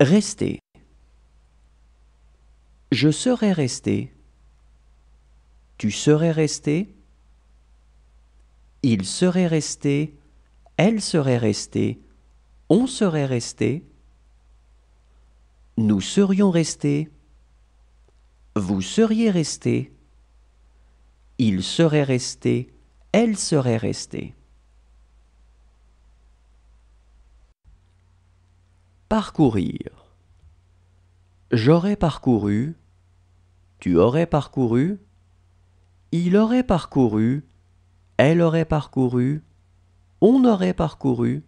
Rester. Je serais resté. Tu serais resté. Il serait resté. Elle serait restée. On serait resté. Nous serions restés. Vous seriez resté. Il serait resté. Elle serait restée. Parcourir. J'aurais parcouru. Tu aurais parcouru. Il aurait parcouru. Elle aurait parcouru. On aurait parcouru.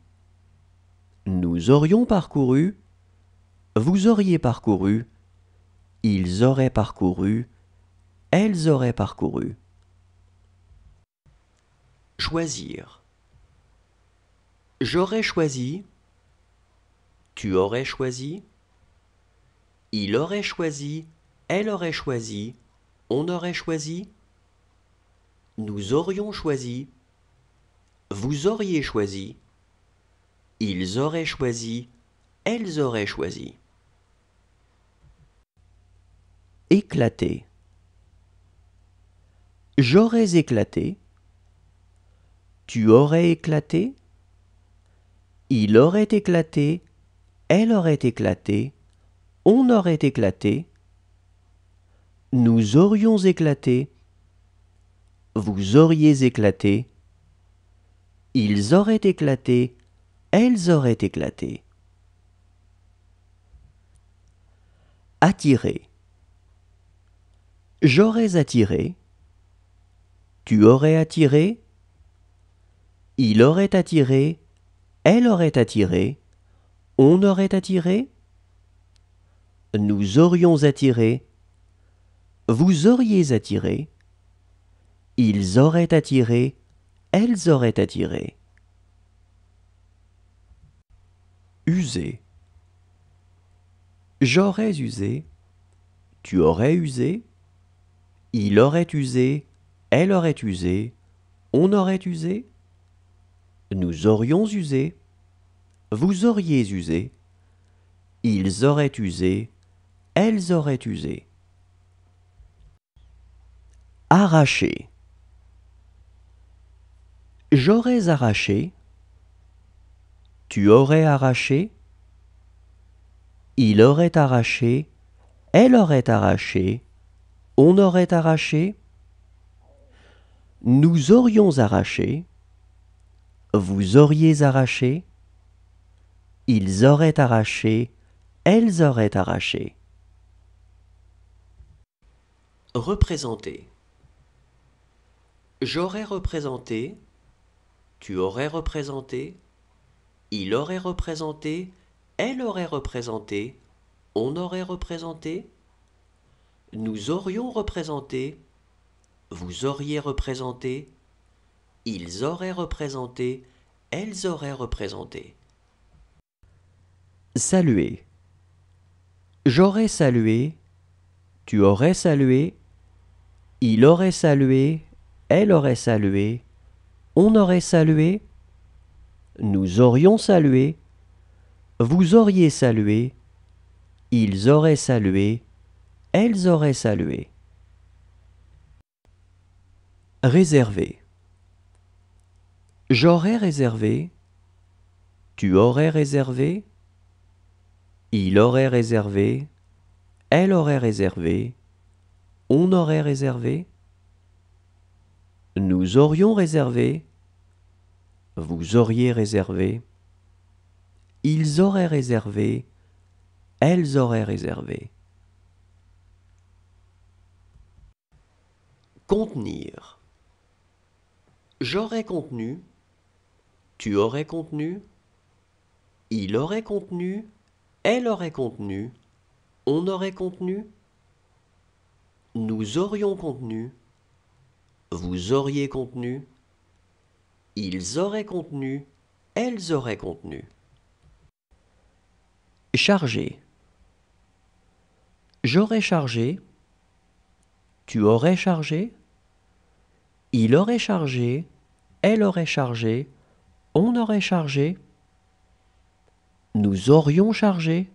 Nous aurions parcouru. Vous auriez parcouru. Ils auraient parcouru. Elles auraient parcouru. Choisir. J'aurais choisi. Tu aurais choisi. Il aurait choisi. Elle aurait choisi. On aurait choisi. Nous aurions choisi. Vous auriez choisi. Ils auraient choisi. Elles auraient choisi. Éclater. J'aurais éclaté. Tu aurais éclaté. Il aurait éclaté. Elle aurait éclaté. On aurait éclaté. Nous aurions éclaté. Vous auriez éclaté. Ils auraient éclaté. Elles auraient éclaté. Attirer. J'aurais attiré. Tu aurais attiré. Il aurait attiré. Elle aurait attiré. On aurait attiré. Nous aurions attiré. Vous auriez attiré. Ils auraient attiré. Elles auraient attiré. User. J'aurais usé. Tu aurais usé. Il aurait usé. Elle aurait usé. On aurait usé. Nous aurions usé. Vous auriez usé. Ils auraient usé. Elles auraient usé. Arracher. J'aurais arraché. Tu aurais arraché. Il aurait arraché. Elle aurait arraché. On aurait arraché. Nous aurions arraché. Vous auriez arraché. Ils auraient arraché. Elles auraient arraché. Représenter. J'aurais représenté. Tu aurais représenté. Il aurait représenté. Elle aurait représenté. On aurait représenté. Nous aurions représenté. Vous auriez représenté. Ils auraient représenté. Elles auraient représenté. Saluer. J'aurais salué. Tu aurais salué. Il aurait salué. Elle aurait salué. On aurait salué. Nous aurions salué. Vous auriez salué. Ils auraient salué. Elles auraient salué. Réserver. J'aurais réservé. Tu aurais réservé. Il aurait réservé. Elle aurait réservé. On aurait réservé. Nous aurions réservé. Vous auriez réservé. Ils auraient réservé. Elles auraient réservé. Contenir. J'aurais contenu. Tu aurais contenu. Il aurait contenu. Elle aurait contenu. On aurait contenu. Nous aurions contenu. Vous auriez contenu. Ils auraient contenu. Elles auraient contenu. Charger. J'aurais chargé. Tu aurais chargé. Il aurait chargé. Elle aurait chargé. On aurait chargé. Nous aurions chargé.